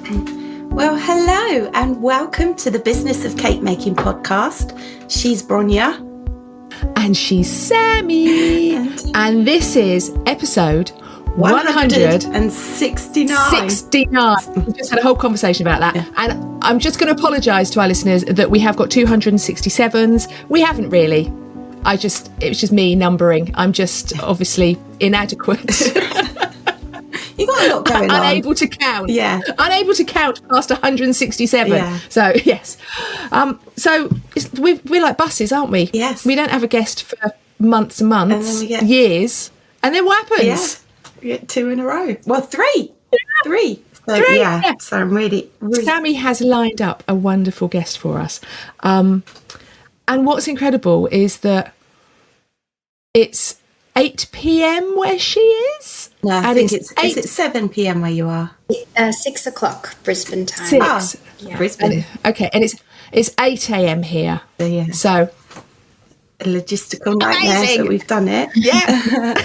Well, hello and welcome to the Business of Cake Making podcast. She's Bronya. And she's Sammie. And this is episode 169. 69. We just had a whole conversation about that. Yeah. And I'm just going to apologise to our listeners that we have got 267s. We haven't really. It was just me numbering. I'm just obviously inadequate. You got a lot going on. Unable to count. Yeah. Unable to count past 167. Yeah. So, yes. We're like buses, aren't we? Yes. We don't have a guest for months and months, and then we get years. And then what happens? Yeah. We get 2 in a row. Well, 3. Yeah. 3. So, 3. Yeah. So I'm really... Sammie has lined up a wonderful guest for us. And what's incredible is that it's 8 p.m. where she is. No, I think is it 7 p.m. where you are? 6 o'clock Brisbane time. 6. Oh, yeah. Brisbane. And it's 8 a.m. here. Yeah. So a logistical nightmare, so we've done it. Yeah.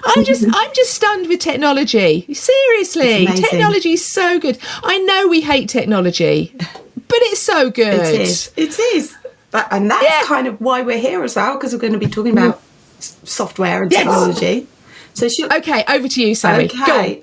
I'm just stunned with technology. Seriously, technology is so good. I know we hate technology, but it's so good. It is. And that's kind of why we're here as well, because we're going to be talking about software and technology. So okay, over to you, Sammie. Okay.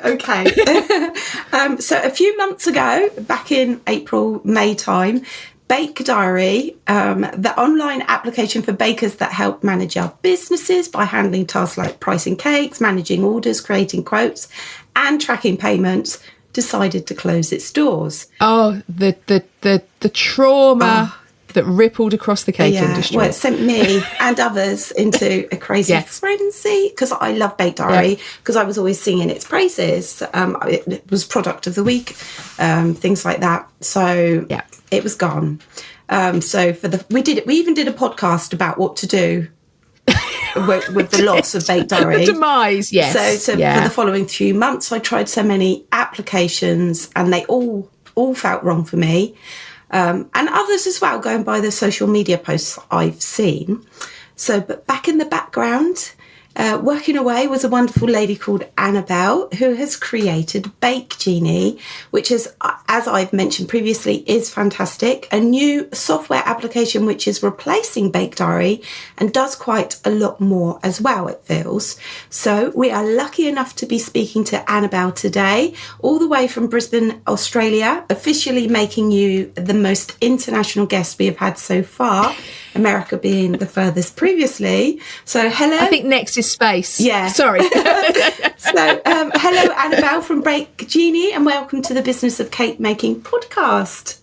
So a few months ago, back in April, May time, Bake Diary, the online application for bakers that help manage our businesses by handling tasks like pricing cakes, managing orders, creating quotes, and tracking payments, decided to close its doors. Oh, the trauma. That rippled across the cake industry. Well, it sent me and others into a crazy frenzy, because I love Bake Diary, because I was always singing its praises. It was product of the week, things like that. So it was gone. So we even did a podcast about what to do with the loss of Bake Diary. The demise, yes. So for the following few months, I tried so many applications, and they all felt wrong for me. And others as well, going by the social media posts I've seen. So, but back in the background, working away was a wonderful lady called Annabel, who has created Bake Genie, which is, as I've mentioned previously, is fantastic. A new software application which is replacing Bake Diary and does quite a lot more as well, it feels. So we are lucky enough to be speaking to Annabel today, all the way from Brisbane, Australia, officially making you the most international guest we have had so far, America being the furthest previously. So hello. I think next is space. Yeah. Sorry. So hello, Annabel from Bake Genie, and welcome to the Business of Cake Making podcast.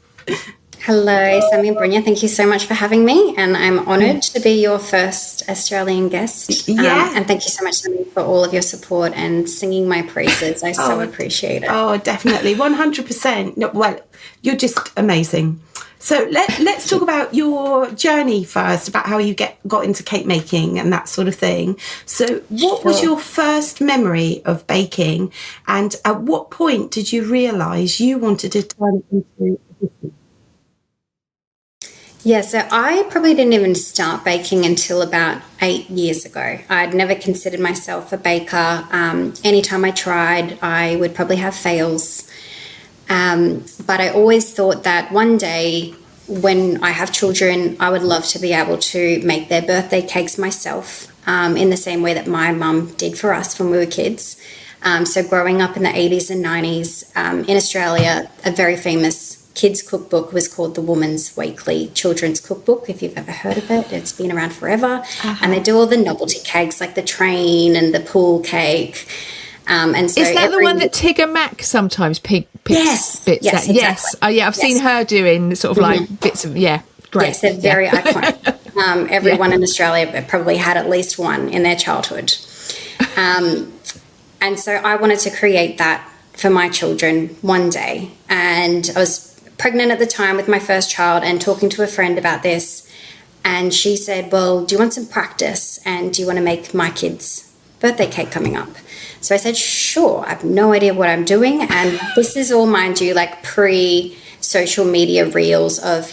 Hello, Sammie and Bronya. Thank you so much for having me, and I'm honoured to be your first Australian guest. And thank you so much, Sammie, for all of your support and singing my praises. I so appreciate it. Oh, definitely. 100%. No, well, you're just amazing. So let's talk about your journey first, about how you got into cake making and that sort of thing. So what was your first memory of baking, and at what point did you realise you wanted to turn it into a business? Yeah, so I probably didn't even start baking until about 8 years ago. I'd never considered myself a baker. Anytime I tried, I would probably have fails. But I always thought that one day when I have children, I would love to be able to make their birthday cakes myself, in the same way that my mum did for us when we were kids. So growing up in the 80s and 90s, in Australia, a very famous kids cookbook was called the Woman's Weekly Children's Cookbook, if you've ever heard of it. It's been around forever. And they do all the novelty cakes like the train and the pool cake. And so is that the one that Tigger Mac sometimes picks bits at? Exactly. Yes. Oh, yeah, I've seen her doing sort of like bits of, great. Yes, they're very iconic. Everyone in Australia probably had at least one in their childhood. And so I wanted to create that for my children one day. And I was pregnant at the time with my first child and talking to a friend about this. And she said, well, do you want some practice? And do you want to make my kids' birthday cake coming up? So I said, sure. I have no idea what I'm doing. And this is all, mind you, like pre-social media reels of,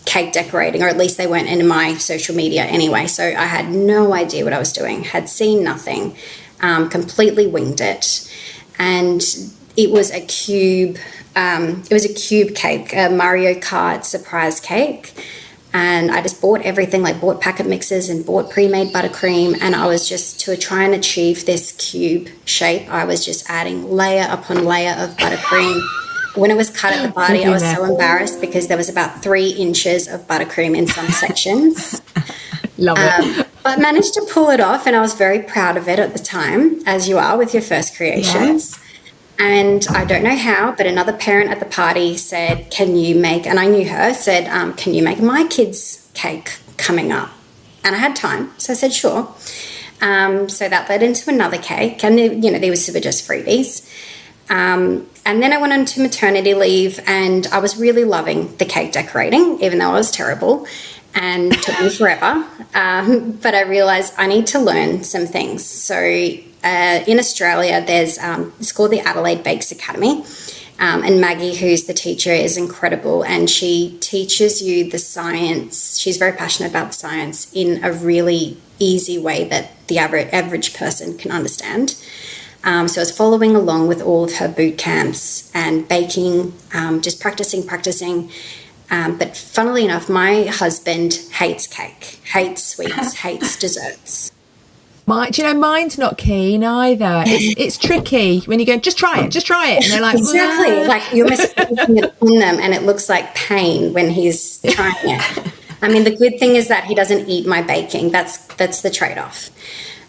cake decorating, or at least they weren't in my social media anyway. So I had no idea what I was doing, had seen nothing, completely winged it. And it was a cube. It was a cube cake, a Mario Kart surprise cake. And I just bought everything, like bought packet mixes and bought pre-made buttercream. And I was just, to try and achieve this cube shape, I was just adding layer upon layer of buttercream. When it was cut at the party, I was so embarrassed because there was about 3 inches of buttercream in some sections. Love it. But managed to pull it off, and I was very proud of it at the time, as you are with your first creations. And I don't know how, but another parent at the party said, can you make, and I knew her, said, can you make my kid's cake coming up? And I had time, so I said, sure. So that led into another cake, and, these were just freebies. And then I went on to maternity leave, and I was really loving the cake decorating, even though I was terrible, and it took me forever. But I realised I need to learn some things. So in Australia, there's it's called the Adelaide Bakes Academy, and Maggie, who's the teacher, is incredible, and she teaches you the science. She's very passionate about the science in a really easy way that the average person can understand. So I was following along with all of her boot camps and baking, just practicing. But funnily enough, my husband hates cake, hates sweets, hates desserts. Mine's not keen either. It's tricky when you go, just try it. And they're like, exactly. Wah. Like you're sticking it on them, and it looks like pain when he's trying it. I mean, the good thing is that he doesn't eat my baking. That's the trade-off.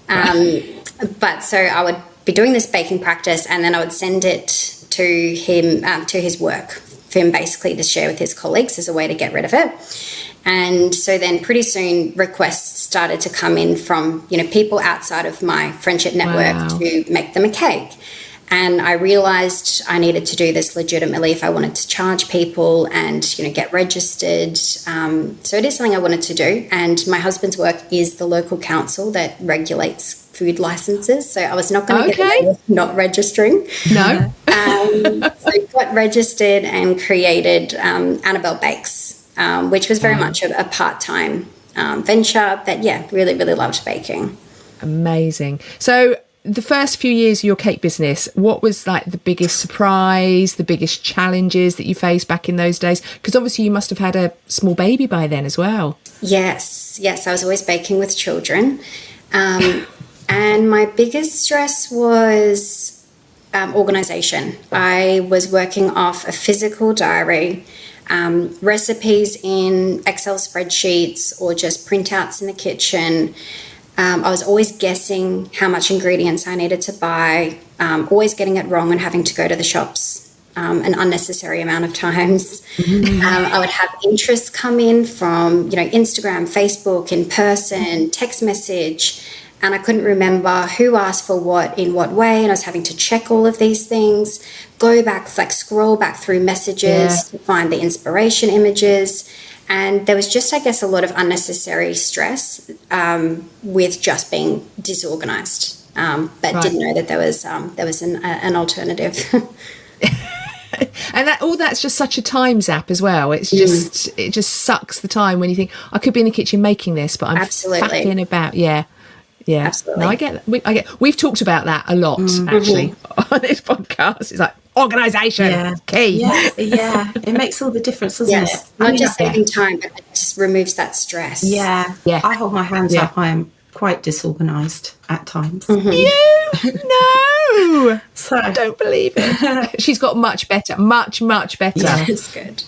But so I would be doing this baking practice, and then I would send it to him, to his work, for him basically to share with his colleagues as a way to get rid of it. And so then pretty soon requests started to come in from, people outside of my friendship network to make them a cake. And I realized I needed to do this legitimately if I wanted to charge people and, get registered. So it is something I wanted to do. And my husband's work is the local council that regulates food licenses. So I was not going to get away with not registering. No. So I got registered and created Annabel Bakes, which was very much a part-time venture. But really, really loved baking. Amazing. So the first few years of your cake business, what was like the biggest surprise, the biggest challenges that you faced back in those days? Because obviously you must have had a small baby by then as well. Yes. I was always baking with children. And my biggest stress was organisation. I was working off a physical diary, recipes in Excel spreadsheets or just printouts in the kitchen. I was always guessing how much ingredients I needed to buy, always getting it wrong and having to go to the shops an unnecessary amount of times. I would have interest come in from, Instagram, Facebook, in person, text message, and I couldn't remember who asked for what in what way, and I was having to check all of these things, go back, scroll back through messages to find the inspiration images. And there was just, I guess, a lot of unnecessary stress with just being disorganized, but didn't know that there was an alternative. And that's just such a time zap as well. It's just it just sucks the time when you think I could be in the kitchen making this, but I'm faffing about. Yeah. Absolutely. No, I get. We've talked about that a lot actually on this podcast. It's like organisation, key. Yeah. It makes all the difference, doesn't it? Not just saving time, but it just removes that stress. Yeah. I hold my hands up. I am quite disorganised at times. No, so I don't believe it. She's got much better. Much better. Yeah, it's good.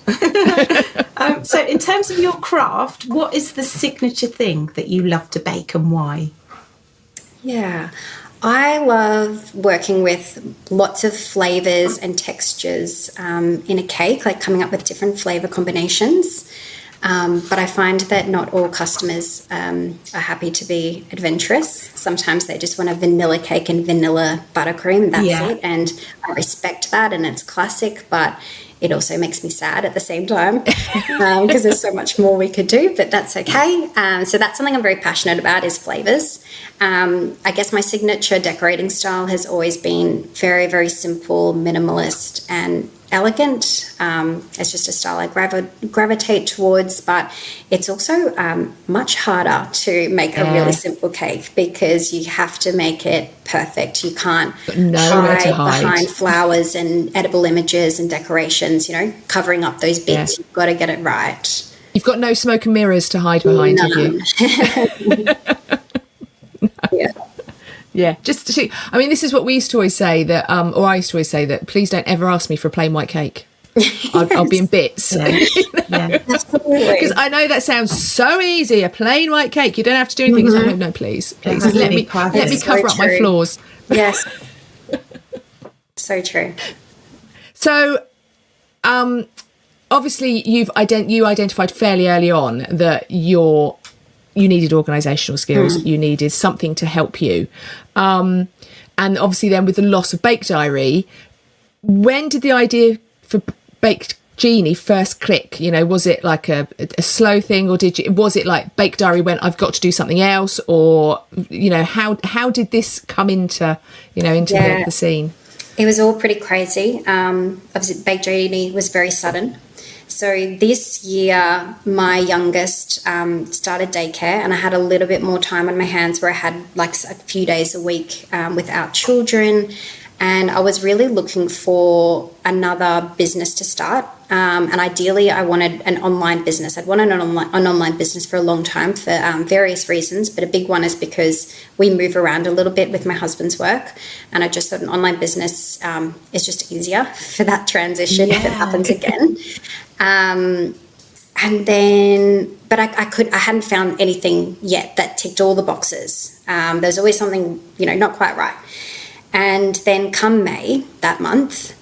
So in terms of your craft, what is the signature thing that you love to bake and why? Yeah, I love working with lots of flavours and textures in a cake, like coming up with different flavour combinations. But I find that not all customers are happy to be adventurous. Sometimes they just want a vanilla cake and vanilla buttercream, and that's it. And I respect that, and it's classic. But It also makes me sad at the same time because there's so much more we could do, but that's okay. So that's something I'm very passionate about, is flavors. I guess my signature decorating style has always been very, very simple, minimalist and elegant. It's just a style I gravitate towards, but it's also much harder to make a really simple cake because you have to make it perfect. You can't hide behind flowers and edible images and decorations, covering up those bits. You've got to get it right. You've got no smoke and mirrors to hide behind, have you? Yeah. Yeah, just to see. I mean, this is what we used to always say that, or I used to always say that, please don't ever ask me for a plain white cake. I'll be in bits. Yeah. Absolutely. Because I know that sounds so easy, a plain white cake. You don't have to do anything. Mm-hmm. No, please. Let me cover up my flaws. Yes. So true. So, obviously, you identified fairly early on that you needed organisational skills. You needed something to help you. And obviously then with the loss of Bake Diary, when did the idea for Bake Genie first click? Was it like a slow thing, or was it like Bake Diary went, I've got to do something else? Or, how did this come into the scene? It was all pretty crazy. Obviously Bake Genie was very sudden. So this year, my youngest started daycare, and I had a little bit more time on my hands where I had like a few days a week without children. And I was really looking for another business to start. And ideally, I wanted an online business. I'd wanted an online business for a long time for various reasons, but a big one is because we move around a little bit with my husband's work. And I just thought an online business is just easier for that transition if it happens again. And then, but I hadn't found anything yet that ticked all the boxes. There's always something, not quite right. And then come May that month,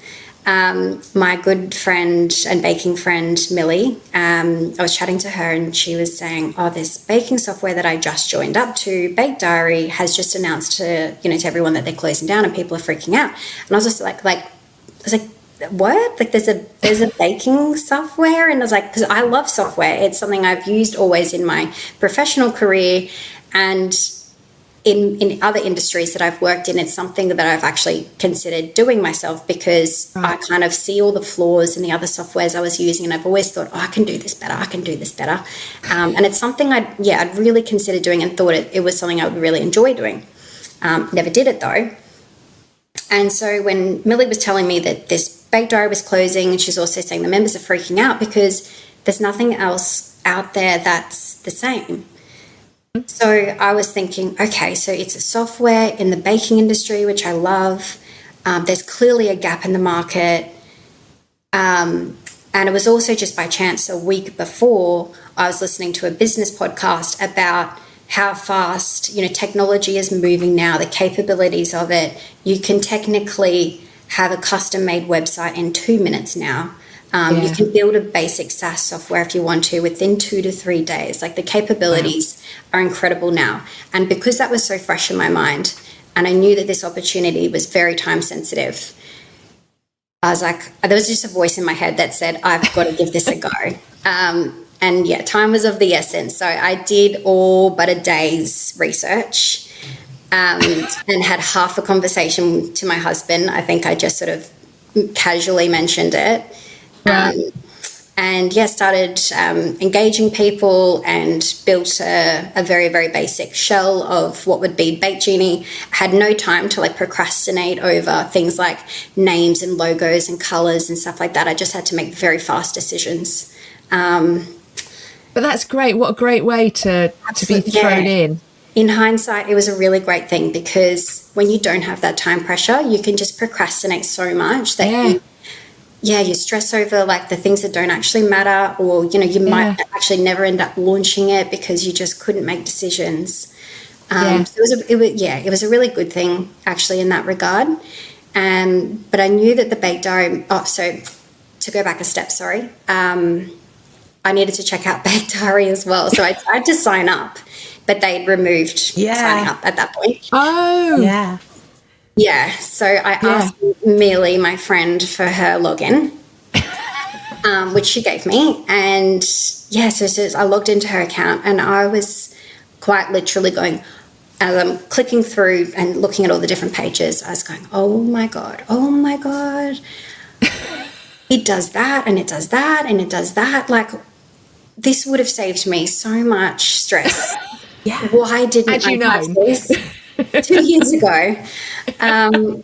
my good friend and baking friend, Millie, I was chatting to her and she was saying, this baking software that I just joined up to, Bake Diary, has just announced to everyone that they're closing down and people are freaking out. And I was just like, what? Like there's a baking software? And I was like, because I love software. It's something I've used always in my professional career, and in other industries that I've worked in, it's something that I've actually considered doing myself because I kind of see all the flaws in the other softwares I was using, and I've always thought, I can do this better. And it's something I'd really considered doing and thought it was something I would really enjoy doing. Never did it though. And so when Millie was telling me that this Bake Diary was closing, and she's also saying the members are freaking out because there's nothing else out there that's the same. So I was thinking, okay, so it's a software in the baking industry, which I love. There's clearly a gap in the market. And it was also just by chance a week before I was listening to a business podcast about how fast, technology is moving now, the capabilities of it. You can technically have a custom-made website in 2 minutes now. You can build a basic SaaS software if you want to within 2 to 3 days. Like the capabilities are incredible now. And because that was so fresh in my mind, and I knew that this opportunity was very time sensitive, I was like, there was just a voice in my head that said, I've got to give this a go. And time was of the essence. So I did all but a day's research and had half a conversation to my husband. I think I just sort of casually mentioned it. Started engaging people and built a very, very basic shell of what would be Bake Genie. Had no time to procrastinate over things like names and logos and colours and stuff like that. I just had to make very fast decisions. But that's great. What a great way to be thrown in. In hindsight, it was a really great thing because when you don't have that time pressure, you can just procrastinate so much that you stress over the things that don't actually matter, or you might actually never end up launching it because you just couldn't make decisions. So it was a really good thing actually in that regard. But I knew that the Bake Diary. So to go back a step, I needed to check out Bake Diary as well. So I tried to sign up, but they'd removed signing up at that point. Oh, yeah. Yeah, so I asked Millie, my friend, for her login. which she gave me. And so I logged into her account, and I was quite literally going, as I'm clicking through and looking at all the different pages, I was going, oh my God. It does that, and it does that, and it does that. Like, this would have saved me so much stress. Yeah. Why didn't I catch this 2 years ago? I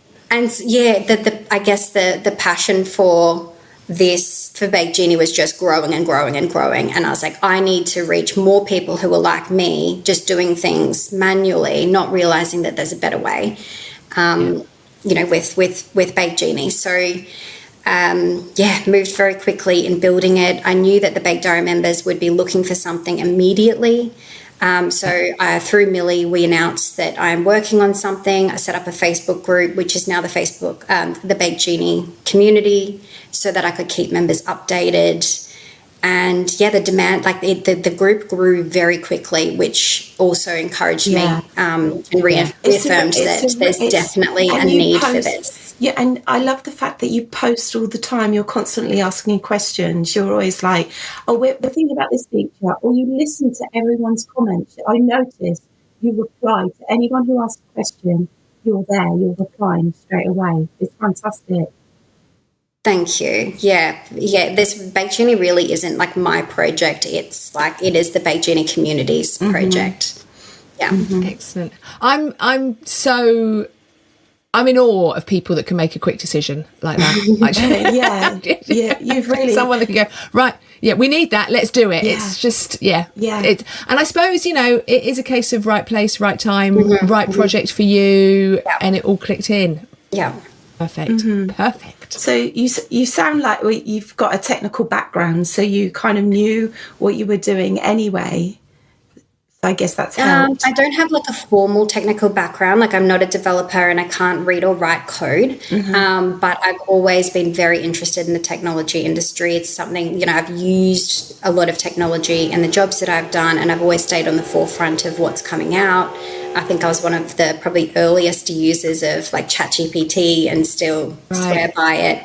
guess the passion for this, for Bake Genie, was just growing and growing and growing. And I was like, I need to reach more people who are like me, just doing things manually, not realizing that there's a better way, with Bake Genie. So, moved very quickly in building it. I knew that the Bake Diary members would be looking for something immediately. Through Millie, we announced that I'm working on something. I set up a Facebook group, which is now the Bake Genie community, so that I could keep members updated. And the demand, like the group grew very quickly, which also encouraged me and reaffirmed that there's definitely a need for this. Yeah, and I love the fact that you post all the time. You're constantly asking questions. You're always like, oh, we're thinking about this feature, or you listen to everyone's comments. I notice you reply to anyone who asks a question. You're there. You're replying straight away. It's fantastic. Thank you. Yeah. This Bake Genie really isn't like my project. It's like, it is the Bake Genie community's project. Yeah. Mm-hmm. Excellent. I'm in awe of people that can make a quick decision like that. You've really, someone that can go, right, we need that, let's do it. It's just, and I suppose, it is a case of right place, right time, right project for you, and it all clicked in. Yeah. Perfect. So you sound like you've got a technical background, so you kind of knew what you were doing anyway. I guess that's helped. I don't have like a formal technical background. Like, I'm not a developer and I can't read or write code. But I've always been very interested in the technology industry. It's something, I've used a lot of technology in the jobs that I've done, and I've always stayed on the forefront of what's coming out. I think I was one of the probably earliest users of like ChatGPT, and still swear by it.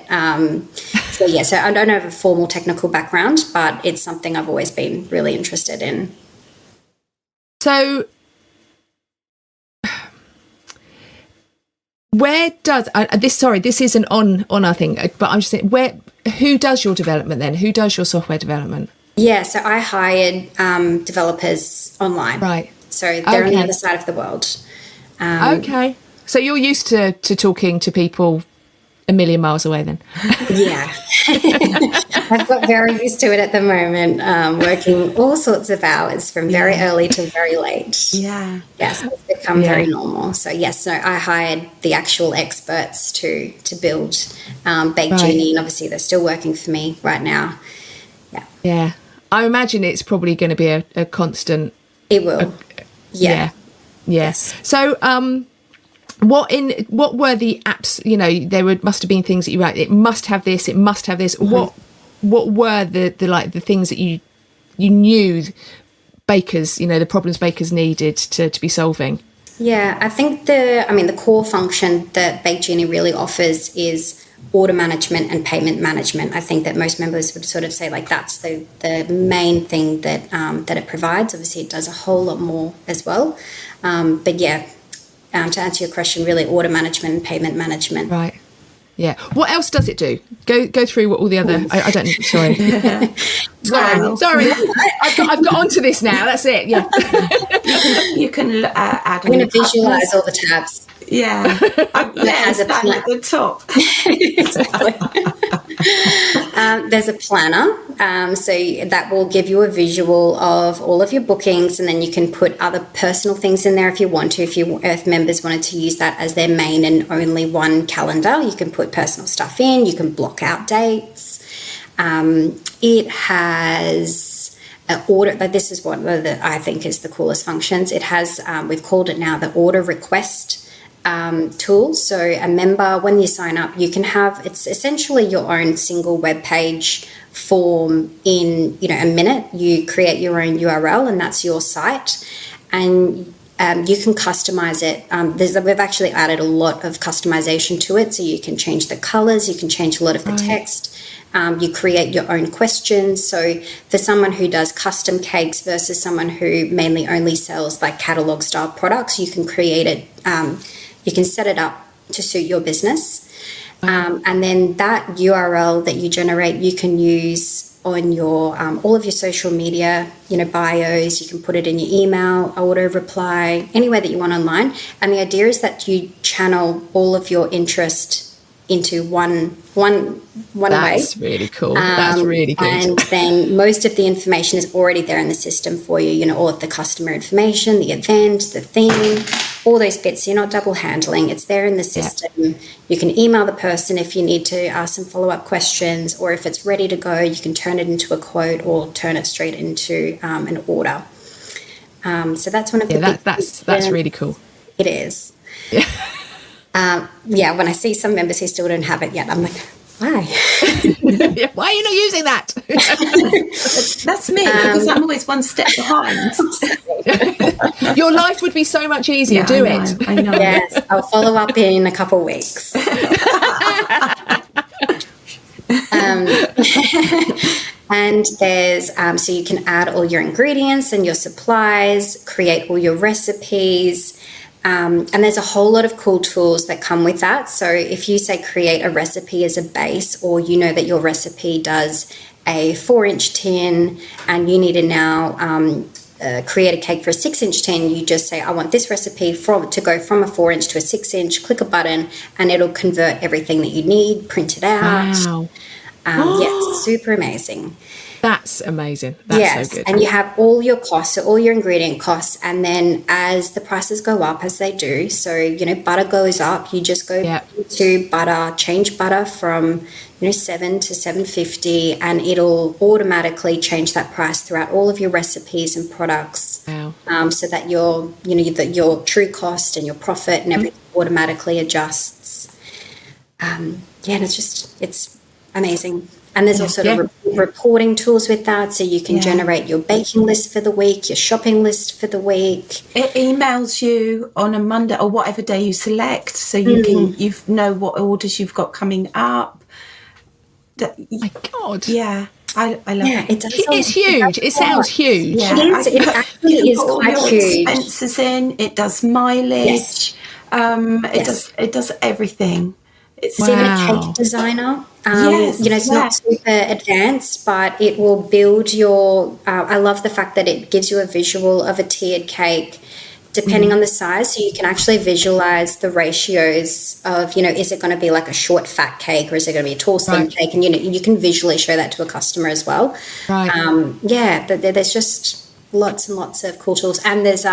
So I don't have a formal technical background, but it's something I've always been really interested in. So where does this isn't on our thing, but I'm just saying, who does your development then? Who does your software development? Yeah, so I hired developers online. Right. So they're on the other side of the world. Okay. So you're used to talking to people a million miles away then? Yeah. I've got very used to it at the moment, working all sorts of hours from very early to very late. Yeah. Yes, it's become very normal. So I hired the actual experts to build Bake Genie, and obviously they're still working for me right now. Yeah. Yeah. I imagine it's probably going to be a constant. It will. Yeah. Yes. So, what were the apps? There must have been things that you wrote. It must have this. It must have this. What were the things that you knew bakers, the problems bakers needed to be solving? Yeah, I think the core function that Bake Genie really offers is order management and payment management. I think that most members would sort of say like that's the main thing that it provides. Obviously, it does a whole lot more as well. To answer your question, really order management and payment management. Right. Yeah. What else does it do? Go through what all the other. I don't. Sorry. Sorry. I've got onto this now. That's it. Yeah. You can add. I'm going to visualize all the tabs. Yeah. It has a plan at the top. There's a planner, so that will give you a visual of all of your bookings, and then you can put other personal things in there if you want to. If members wanted to use that as their main and only one calendar, you can put personal stuff in. You can block out dates. It has an order. This is one that I think is the coolest functions. It has. We've called it now the order request tool. So a member, when you sign up, you can have, it's essentially your own single web page form in a minute. You create your own URL, and that's your site, and You can customize it. We've actually added a lot of customization to it. So you can change the colors, you can change a lot of the text. You create your own questions. So for someone who does custom cakes versus someone who mainly only sells like catalog style products, you can create it, you can set it up to suit your business. And then that URL that you generate, you can use on your all of your social media, bios. You can put it in your email, auto reply, anywhere that you want online. And the idea is that you channel all of your interest into one way. That's really cool. That's really good. And then most of the information is already there in the system for you. All of the customer information, the event, the theme, all those bits. You're not double handling. It's there in the system. Yeah. You can email the person if you need to ask some follow-up questions, or if it's ready to go, you can turn it into a quote or turn it straight into an order. So that's one of the big that's really cool. It is. Yeah. When I see some members who still don't have it yet, I'm like, why? Why are you not using that? That's me, because I'm always one step behind. Your life would be so much easier. Do it. I know. Yes, I'll follow up in a couple of weeks. And there's, so you can add all your ingredients and your supplies, create all your recipes. And there's a whole lot of cool tools that come with that. So if you say create a recipe as a base, or that your recipe does a 4-inch tin and you need to now create a cake for a 6-inch tin, you just say, I want this recipe to go from a 4-inch to a 6-inch, click a button and it'll convert everything that you need, print it out. Wow. Yeah, super amazing. That's amazing. That's so good. And you have all your costs, so all your ingredient costs, and then as the prices go up, as they do, so butter goes up, you just go to butter, change butter from $7 to $7.50, and it'll automatically change that price throughout all of your recipes and products. Wow. So that your true cost and your profit and everything automatically adjusts. And it's amazing. And there's also reporting tools with that, so you can generate your baking list for the week, your shopping list for the week. It emails you on a Monday or whatever day you select, so you know what orders you've got coming up. My God. Yeah. I love it. It's huge. It sounds huge. Yeah. It actually is quite huge. Expenses in. It does mileage. Yes. It does everything. It's even a cake designer. It's not super advanced, but it will build your. I love the fact that it gives you a visual of a tiered cake, depending on the size. So you can actually visualize the ratios of, is it going to be like a short fat cake, or is it going to be a tall slim cake? And you can visually show that to a customer as well. Right. There's just lots and lots of cool tools, and there's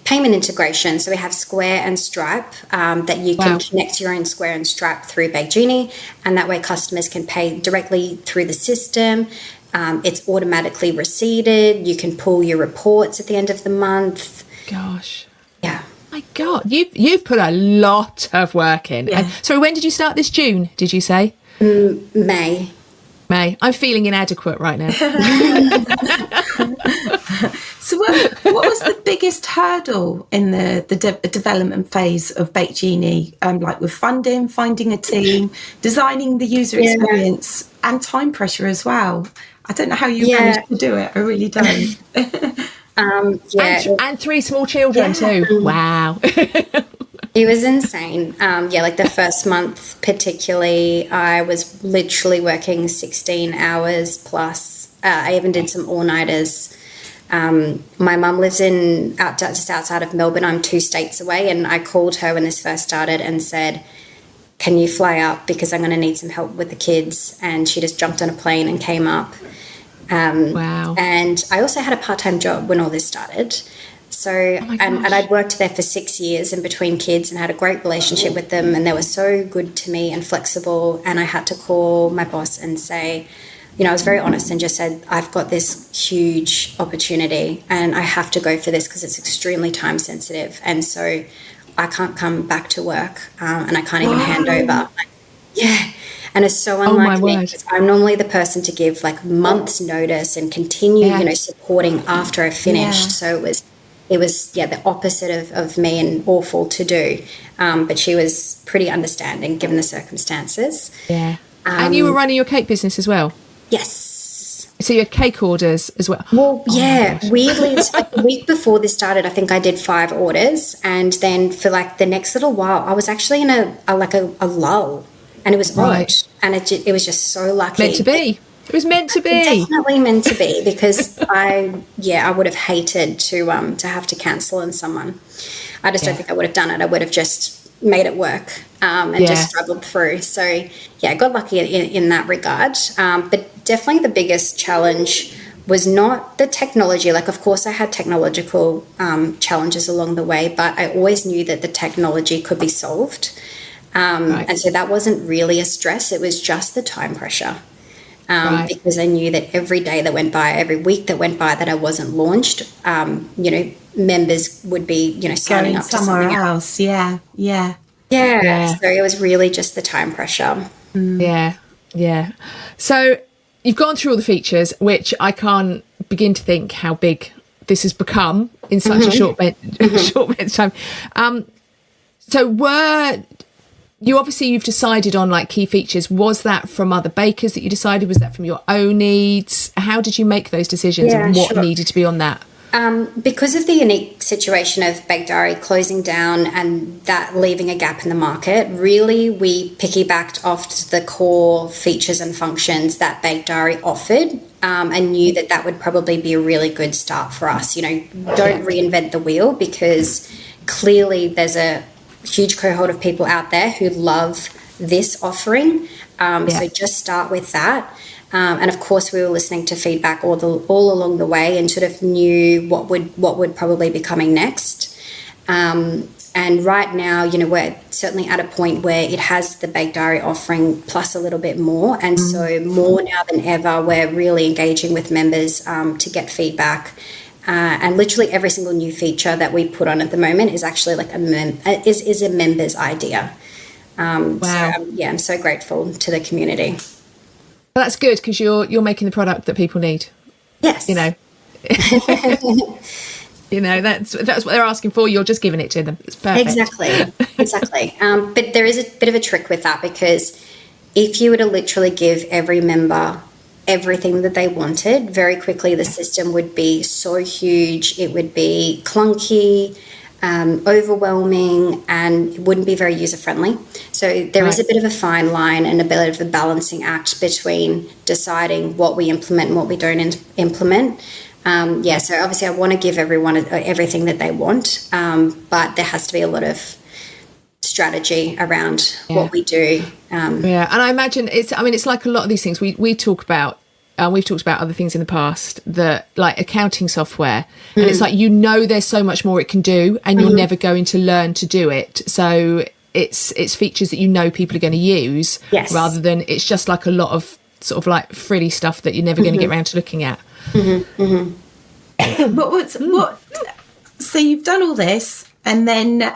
payment integration. So we have Square and Stripe that you can connect your own Square and Stripe through Bake Genie, and that way customers can pay directly through the system. It's automatically receipted. You can pull your reports at the end of the month. Gosh. Yeah. My God, you've put a lot of work in. Yeah. So when did you start this? June, did you say? May. I'm feeling inadequate right now. So what was the biggest hurdle in the development phase of Bake Genie? Like with funding, finding a team, designing the user experience, and time pressure as well. I don't know how you managed to do it. I really don't. And 3 small children too. Wow. It was insane. Like the first month particularly, I was literally working 16 hours plus. I even did some all-nighters. My mum lives just outside of Melbourne. I'm 2 states away, and I called her when this first started and said, can you fly up, because I'm going to need some help with the kids? And she just jumped on a plane and came up. Wow. And I also had a part-time job when all this started. So, and I'd worked there for 6 years in between kids and had a great relationship with them, and they were so good to me and flexible. And I had to call my boss and say, I was very honest and just said, I've got this huge opportunity and I have to go for this because it's extremely time sensitive. And so I can't come back to work and I can't even hand over. Yeah. And it's so unlike me, because I'm normally the person to give like months notice and continue, supporting after I finished. So it was it was, the opposite of me and awful to do. But she was pretty understanding given the circumstances. Yeah. And you were running your cake business as well? Yes. So you had cake orders as well? Well, weirdly, it's like the week before this started, I think I did 5 orders. And then for like the next little while, I was actually in a lull. And it was odd. And it was just so lucky. Meant to be. It was meant to be. Definitely meant to be, because I would have hated to have to cancel on someone. I just don't think I would have done it. I would have just made it work and just struggled through. So I got lucky in that regard. But definitely the biggest challenge was not the technology. Like, of course, I had technological challenges along the way, but I always knew that the technology could be solved. And so that wasn't really a stress. It was just the time pressure. Because I knew that every day that went by, every week that went by that I wasn't launched, members would be, signing up somewhere else. Yeah. So it was really just the time pressure. Yeah. So you've gone through all the features, which I can't begin to think how big this has become in such a short bit of time. So you've decided on like key features. Was that from other bakers that you decided? Was that from your own needs? How did you make those decisions and what needed to be on that? Because of the unique situation of Bake Diary closing down and that leaving a gap in the market, really we piggybacked off the core features and functions that Bake Diary offered, and knew that would probably be a really good start for us. Don't reinvent the wheel, because clearly there's a huge cohort of people out there who love this offering. So just start with that. And of course, we were listening to feedback all along the way and sort of knew what would probably be coming next. And right now, we're certainly at a point where it has the Bake Diary offering plus a little bit more. And so more now than ever, we're really engaging with members to get feedback. And literally every single new feature that we put on at the moment is actually like is a member's idea. Wow. So, I'm so grateful to the community. Well, that's good, because you're making the product that people need. Yes. That's what they're asking for. You're just giving it to them. It's perfect. Exactly. But there is a bit of a trick with that, because if you were to literally give every member everything that they wanted, very quickly the system would be so huge, it would be clunky, overwhelming, and it wouldn't be very user-friendly. So there is a bit of a fine line and a bit of a balancing act between deciding what we implement and what we don't implement. So obviously I want to give everyone everything that they want, but there has to be a lot of strategy around what we do. And I imagine it's like a lot of these things we talk about. We've talked about other things in the past, that like accounting software, and it's like, there's so much more it can do, and you're never going to learn to do it. So it's features that people are going to use, rather than it's just like a lot of sort of like frilly stuff that you're never going to get around to looking at. But so you've done all this, and then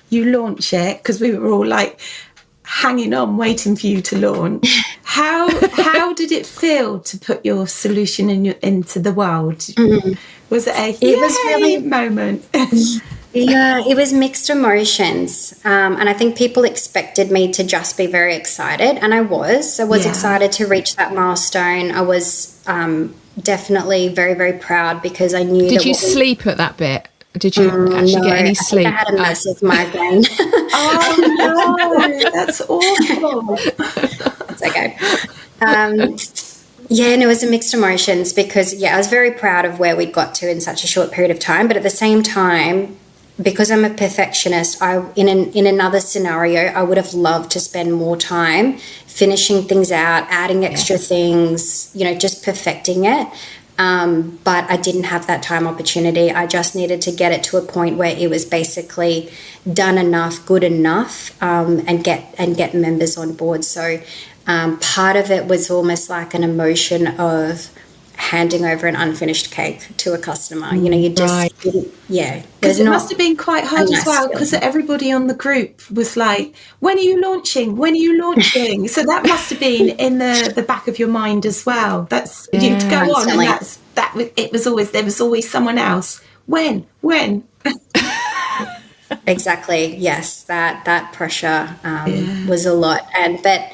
you launch it, because we were all like hanging on, waiting for you to launch. How did it feel to put your solution into the world? Was it it was really moment? It was mixed emotions, and I think people expected me to just be very excited, and I was excited to reach that milestone. I was definitely very, very proud, because I knew. Did you sleep at that bit? Did you actually get any sleep? I had a massive migraine. Oh no, that's awful. It's okay. And it was a mixed emotions, because I was very proud of where we'd got to in such a short period of time, but at the same time, because I'm a perfectionist, in another scenario, I would have loved to spend more time finishing things out, adding extra things, just perfecting it. But I didn't have that time opportunity. I just needed to get it to a point where it was basically done enough, good enough, and get members on board. So part of it was almost like an emotion of handing over an unfinished cake to a customer. You just didn't, because it must have been quite hard as well, because everybody on the group was like, when are you launching so that must have been in the back of your mind as well. That's you to go on, and there was always someone else when? Exactly. Yes, that pressure was a lot, but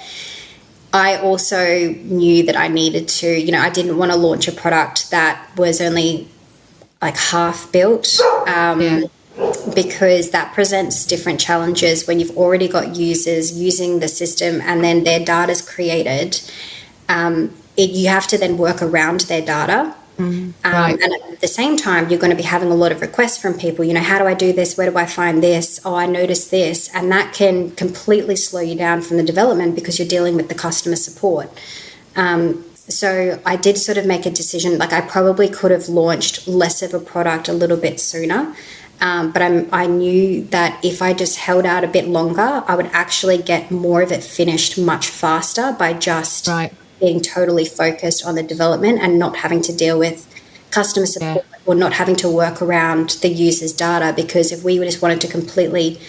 I also knew that I needed to. I didn't want to launch a product that was only like half built, because that presents different challenges when you've already got users using the system and then their data's created. You have to then work around their data. Right. And at the same time, you're going to be having a lot of requests from people. How do I do this? Where do I find this? Oh, I noticed this. And that can completely slow you down from the development because you're dealing with the customer support. So I did sort of make a decision, like I probably could have launched less of a product a little bit sooner. But I knew that if I just held out a bit longer, I would actually get more of it finished much faster by just being totally focused on the development and not having to deal with customer support or not having to work around the user's data. Because if we just wanted to completely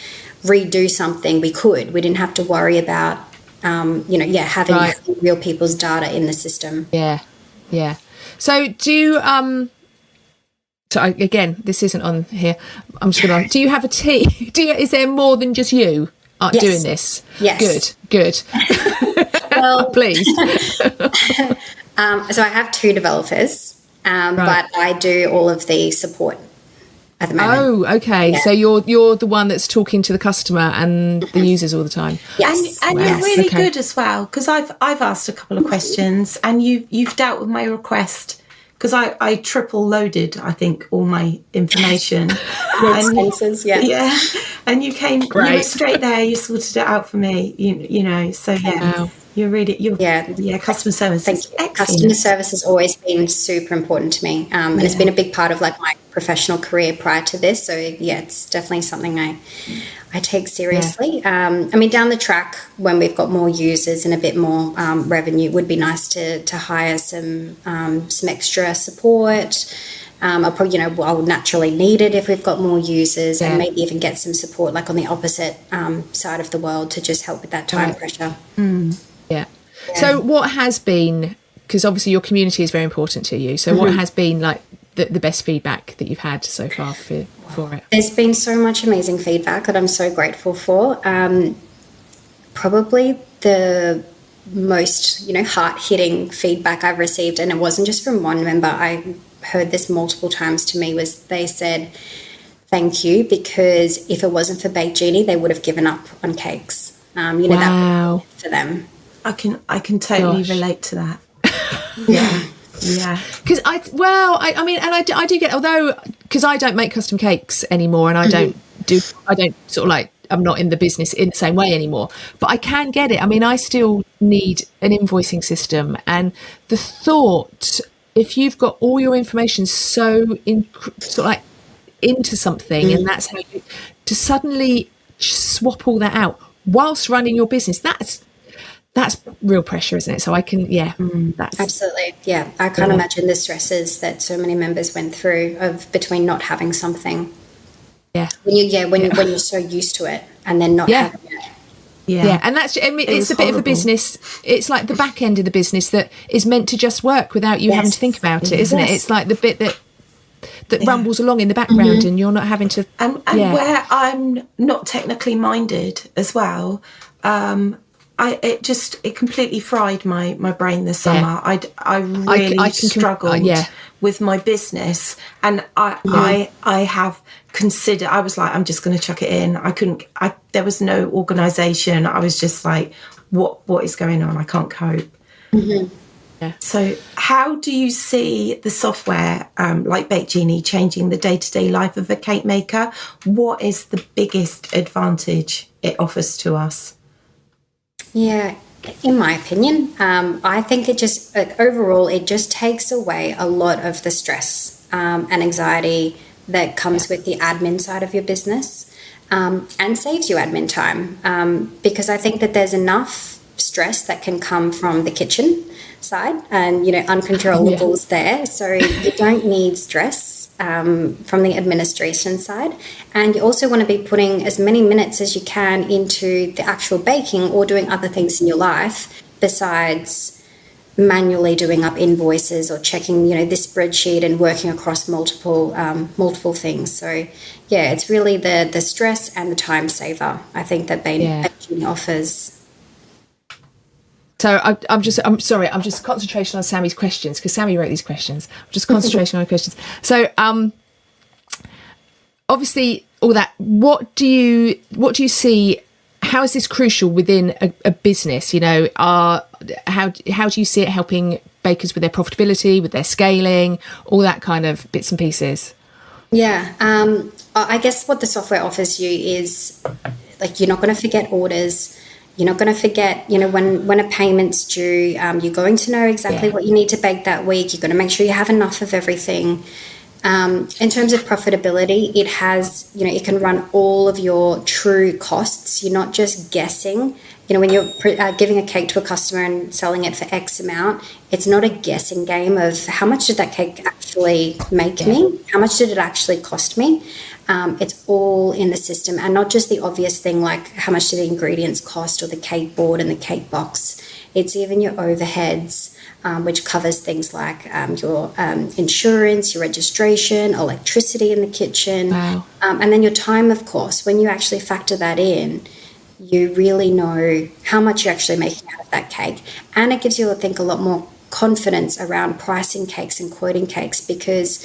redo something, we could. We didn't have to worry about, having real people's data in the system. Yeah. So again, this isn't on here. I'm just going to. Do you have a team? Is there more than just you doing this? Yes. Good. Well, please. So I have 2 developers, but I do all of the support at the moment. Oh, okay. Yeah. So you're the one that's talking to the customer and the users all the time. Yes, and you're really good as well, because I've asked a couple of questions and you've dealt with my request. Because I triple loaded, I think, all my information. Expenses, yeah. And you came, you were straight there. You sorted it out for me. So Wow. Customer service. Thank you. Customer service has always been super important to me, and it's been a big part of like my professional career prior to this. So it's definitely something I take seriously. Down the track, when we've got more users and a bit more revenue, it would be nice to hire some extra support. I'll naturally need it if we've got more users, and maybe even get some support like on the opposite side of the world to just help with that time pressure. Yeah. So what has been, because obviously your community is very important to you, so what has been like the best feedback that you've had so far for it? There's been so much amazing feedback that I'm so grateful for. Probably the most, heart-hitting feedback I've received, and it wasn't just from one member, I heard this multiple times to me, was they said, thank you, because if it wasn't for Bake Genie, they would have given up on cakes. Wow. That was for them. I can totally relate to that. Yeah. Because I do get, although, because I don't make custom cakes anymore, and I don't sort of like, I'm not in the business in the same way anymore, but I can get it. I still need an invoicing system, and the thought, if you've got all your information into something, and that's how to suddenly swap all that out whilst running your business, that's real pressure, isn't it? So I can, that's absolutely, I can't imagine the stresses that so many members went through between not having something. When you're so used to it and then not having it. Yeah, and that's, it's a bit of the business. It's like the back end of the business that is meant to just work without you having to think about it, isn't it? It's like the bit that rumbles along in the background, and you're not having to. And where I'm not technically minded as well, it completely fried my brain this summer. I really struggled with my business, and I have considered. I was like, I'm just going to chuck it in. There was no organisation. I was just like, what is going on? I can't cope. Yeah. So how do you see the software like Bake Genie changing the day-to-day life of a cake maker? What is the biggest advantage it offers to us? Yeah, in my opinion, I think it just, overall, it just takes away a lot of the stress and anxiety that comes with the admin side of your business, and saves you admin time, because I think that there's enough stress that can come from the kitchen side and, uncontrollables there. So you don't need stress from the administration side. And you also want to be putting as many minutes as you can into the actual baking or doing other things in your life besides manually doing up invoices or checking, this spreadsheet and working across multiple things. So yeah, it's really the stress and the time saver, I think, that Bake Genie offers. So I'm just concentration on Sammie's questions, because Sammie wrote these questions. I'm just concentration on questions. So obviously all that, what do you see, how is this crucial within a business? How do you see it helping bakers with their profitability, with their scaling, all that kind of bits and pieces? Yeah, I guess what the software offers you is, like, you're not going to forget orders. You're not going to forget, when a payment's due, you're going to know exactly what you need to bake that week. You're going to make sure you have enough of everything. In terms of profitability, it has, it can run all of your true costs. You're not just guessing. When you're giving a cake to a customer and selling it for X amount, it's not a guessing game of how much did that cake actually make me? How much did it actually cost me? It's all in the system, and not just the obvious thing like how much do the ingredients cost or the cake board and the cake box. It's even your overheads, which covers things like your insurance, your registration, electricity in the kitchen, and then your time, of course. When you actually factor that in, you really know how much you're actually making out of that cake. And it gives you, I think, a lot more confidence around pricing cakes and quoting cakes, because,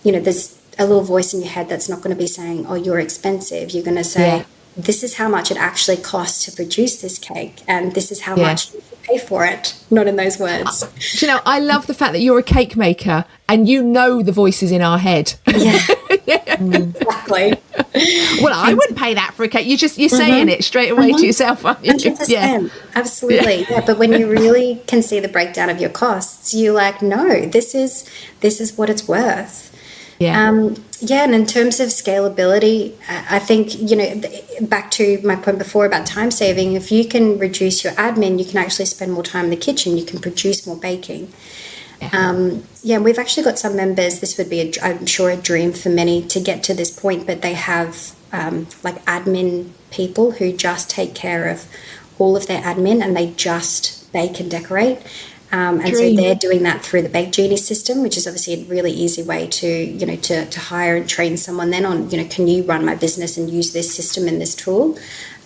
there's a little voice in your head that's not going to be saying, oh, you're expensive. You're going to say, this is how much it actually costs to produce this cake, and this is how much you pay for it. Not in those words. I love the fact that you're a cake maker and the voices in our head. Yeah. Exactly. Well, I wouldn't pay that for a cake. You're saying it straight away to yourself, aren't you? 100%. Yeah. Absolutely. Yeah. But when you really can see the breakdown of your costs, you're like, no, this is what it's worth. Yeah. And in terms of scalability, I think, back to my point before about time saving, if you can reduce your admin, you can actually spend more time in the kitchen, you can produce more baking. We've actually got some members, this would be, I'm sure, a dream for many to get to this point, but they have like admin people who just take care of all of their admin, and they just bake and decorate. And so they're doing that through the Bake Genie system, which is obviously a really easy way to, to hire and train someone then on, can you run my business and use this system and this tool?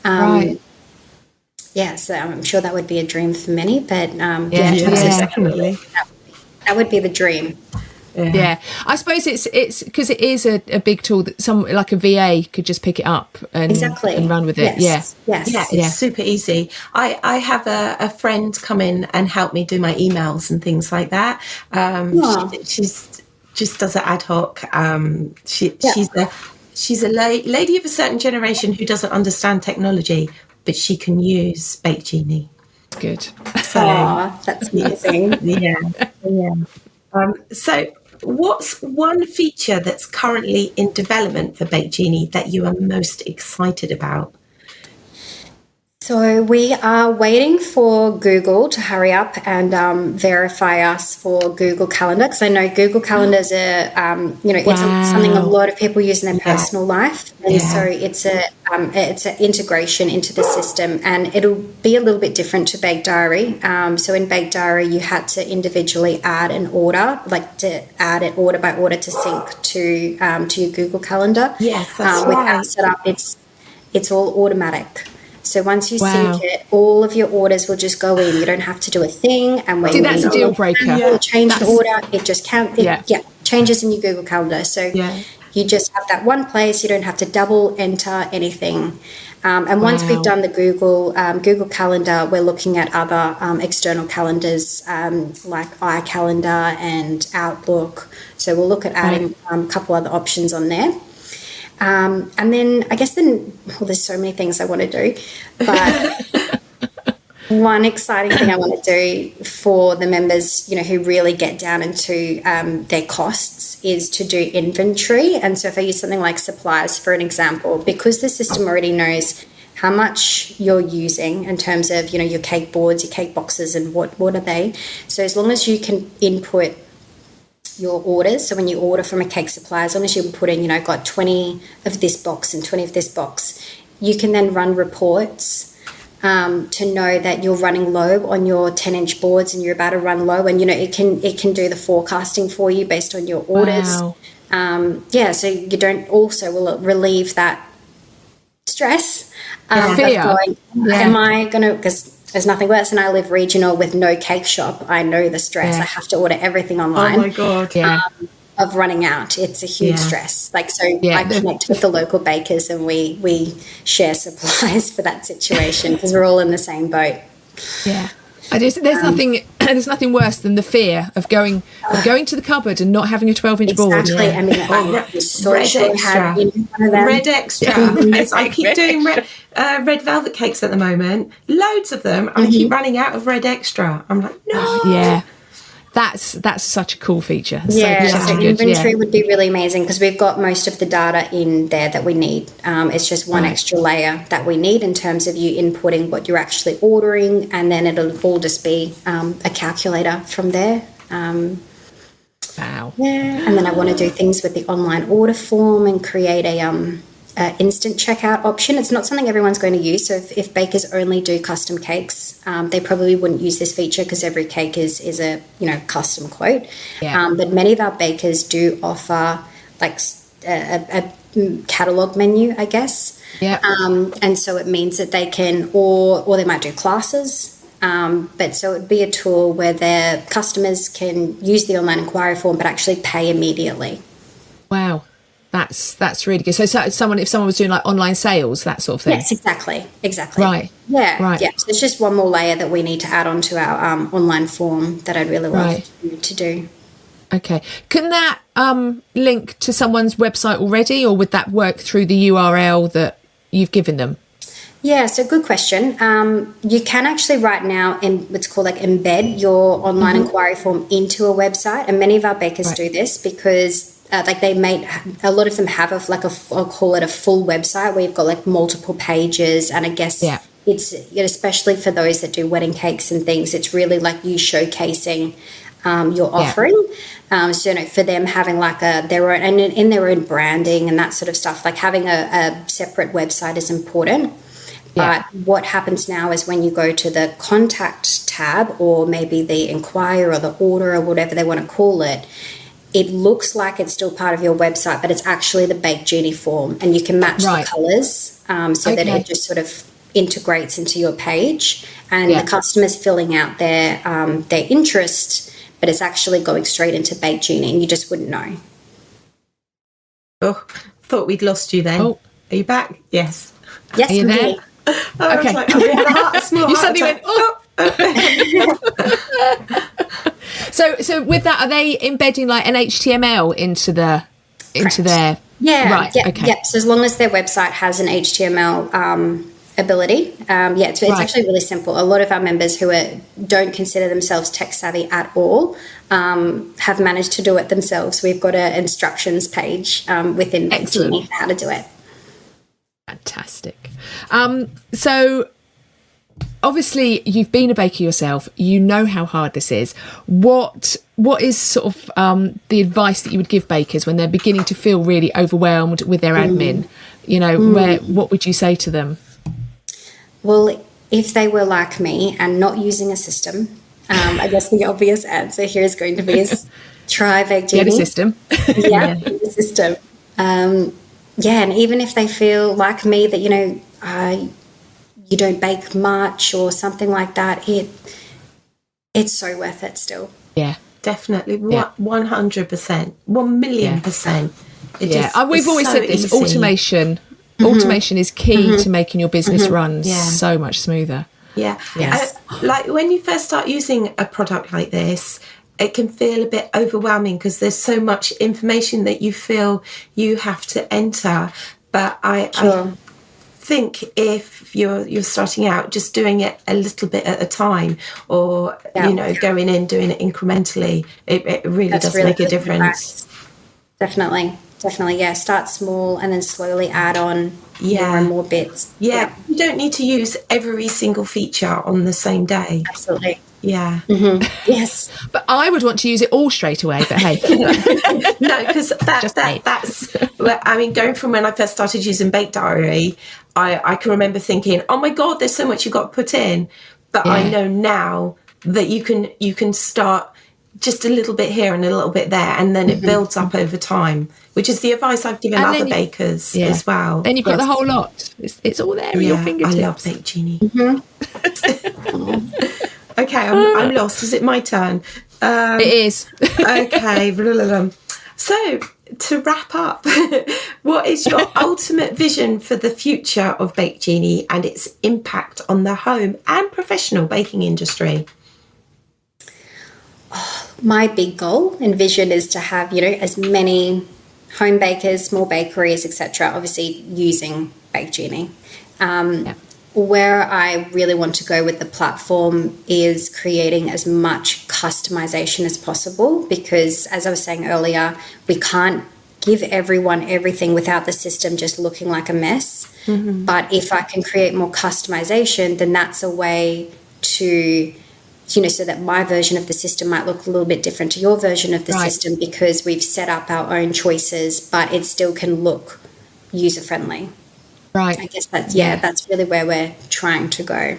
Yeah, so I'm sure that would be a dream for many, but definitely. That would be the dream. Yeah. I suppose it's because it is a big tool that like a VA could just pick it up and run with it. Yes. It's super easy. I have a friend come in and help me do my emails and things like that. She's just does it ad hoc. She's a lady of a certain generation who doesn't understand technology, but she can use Bake Genie. Good. So that's amazing. So what's one feature that's currently in development for Bake Genie that you are most excited about? So we are waiting for Google to hurry up and verify us for Google Calendar, because I know Google Calendar is it's something a lot of people use in their personal life, and so it's an integration into the system, and it'll be a little bit different to Bake Diary. So in Bake Diary, you had to individually add an order, like to add it order by order to sync to your Google Calendar. Yes, that's with our setup, it's all automatic. So once you sync it, all of your orders will just go in. You don't have to do a thing. And when that's a deal breaker. Change the order, it just changes in your Google Calendar. So you just have that one place. You don't have to double enter anything. And once we've done the Google Calendar, we're looking at other external calendars like iCalendar and Outlook. So we'll look at adding a couple other options on there. And then I guess there's so many things I want to do, but one exciting thing I want to do for the members, who really get down into their costs, is to do inventory. And so if I use something like supplies, for an example, because the system already knows how much you're using in terms of, your cake boards, your cake boxes, and what are they. So as long as you can input your orders, so when you order from a cake supplier, as long as you put in, got 20 of this box and 20 of this box, you can then run reports to know that you're running low on your 10-inch boards and you're about to run low, and it can do the forecasting for you based on your orders. Wow. So you don't also will relieve that stress Fear. of going, am I going to, because there's nothing worse, and I live regional with no cake shop. I know the stress. I have to order everything online. Oh my God. Of running out. It's a huge stress. I connect with the local bakers, and we share supplies for that situation because we're all in the same boat. Yeah. There's nothing worse than the fear of going to the cupboard and not having a 12-inch board. Exactly. I mean, I'm so red sure extra. one of them. Red extra. I keep doing red velvet cakes at the moment. Loads of them. I keep running out of red extra. I'm like, no. Yeah. That's such a cool feature. So inventory would be really amazing because we've got most of the data in there that we need. It's just one extra layer that we need in terms of you inputting what you're actually ordering, and then it'll all just be a calculator from there. Wow. Yeah, and then I want to do things with the online order form and create a instant checkout option. It's not something everyone's going to use. So if bakers only do custom cakes, they probably wouldn't use this feature because every cake is a custom quote. Yeah. But many of our bakers do offer like a catalog menu, I guess. Yeah. And so it means that they can, or they might do classes. But so it would be a tool where their customers can use the online inquiry form but actually pay immediately. Wow. That's really good. So if someone was doing like online sales, that sort of thing. Yes, exactly. Right. Yeah. Right. Yeah. So it's just one more layer that we need to add onto our online form that I'd really love to do. Okay. Can that link to someone's website already, or would that work through the URL that you've given them? Yeah, so good question. You can actually right now what's called embed your online inquiry form into a website, and many of our bakers do this because a lot of them have I'll call it a full website where you've got multiple pages, and I guess it's especially for those that do wedding cakes and things, it's really you showcasing your offering. So for them having their own and in their own branding and that sort of stuff, having a separate website is important. But what happens now is when you go to the contact tab, or maybe the inquire or the order or whatever they want to call it, it looks like it's still part of your website, but it's actually the Bake Genie form, and you can match the colours so that it just sort of integrates into your page, and the customer's filling out their interest, but it's actually going straight into Bake Genie, and you just wouldn't know. Oh, thought we'd lost you then. Oh. Are you back? Yes. Yes, are you there? Okay. You suddenly went, oh. So with that, are they embedding an HTML into their right? Yeah, okay. Yeah. So as long as their website has an HTML ability, it's actually really simple. A lot of our members who don't consider themselves tech savvy at all have managed to do it themselves. We've got an instructions page within Bake Genie for how to do it. Fantastic. So obviously you've been a baker yourself, you know how hard this is. What is sort of the advice that you would give bakers when they're beginning to feel really overwhelmed with their admin? What would you say to them? Well, if they were like me and not using a system, I guess the obvious answer here is going to be try Bake Genie. Get a system. Get a system. And even if they feel like me that, you don't bake much or something like that, it's so worth it still. Yeah. Definitely. 100%. 1,000,000%. We've always said this, easy. Automation is key to making your business run so much smoother. Yeah. Yes. When you first start using a product like this, it can feel a bit overwhelming because there's so much information that you feel you have to enter. But I think if you're starting out, just doing it a little bit at a time, or going in doing it incrementally, it really does make a difference. Definitely. Start small and then slowly add on more and more bits. You don't need to use every single feature on the same day. Yeah. Yes. But I would want to use it all straight away, but hey. No, because that's, I mean, going from when I first started using Bake Diary, I can remember thinking, oh my God, there's so much you've got to put in. But I know now that you can start just a little bit here and a little bit there, and then it builds up over time, which is the advice I've given other bakers as well. Then you've got the whole lot. It's all there at your fingertips. I love Bake Genie. Okay, I'm lost. Is it my turn? It is. Okay. So, to wrap up, what is your ultimate vision for the future of Bake Genie and its impact on the home and professional baking industry? My big goal and vision is to have, as many home bakers, small bakeries, etc., obviously using Bake Genie. Where I really want to go with the platform is creating as much customization as possible, because, as I was saying earlier, we can't give everyone everything without the system just looking like a mess. But if I can create more customization, then that's a way to, so that my version of the system might look a little bit different to your version of the system, because we've set up our own choices, but it still can look user-friendly. Right. I guess that's really where we're trying to go.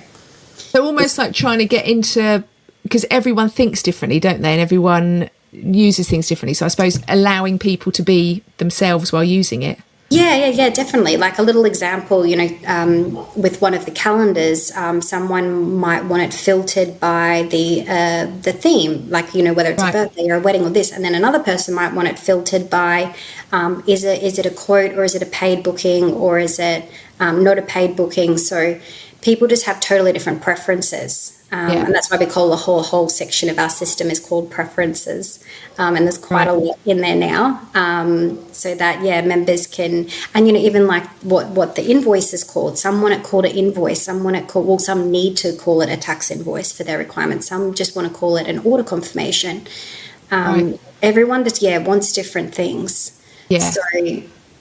So almost like trying to get into, because everyone thinks differently, don't they? And everyone uses things differently. So I suppose allowing people to be themselves while using it. Yeah, definitely. Like a little example, with one of the calendars, someone might want it filtered by the theme, like, whether it's a birthday or a wedding or this, and then another person might want it filtered by, is it a quote, or is it a paid booking, or is it not a paid booking? So people just have totally different preferences. And that's why we call the whole section of our system is called preferences. And there's quite a lot in there now. So that, members can, and, even like what the invoice is called. Some want it called an invoice. Some want it called, some need to call it a tax invoice for their requirements. Some just want to call it an order confirmation. Everyone just, wants different things. Yeah. So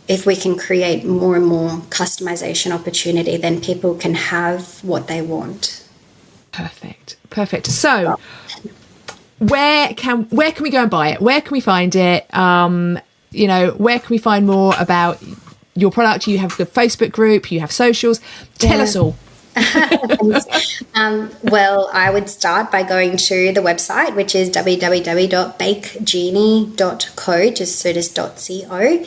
if we can create more and more customization opportunity, then people can have what they want. Perfect. So where can we go and buy it? Where can we find it? Where can we find more about your product? You have a Facebook group, you have socials. Tell us all. Well, I would start by going to the website, which is www.bakegenie.co, just .co.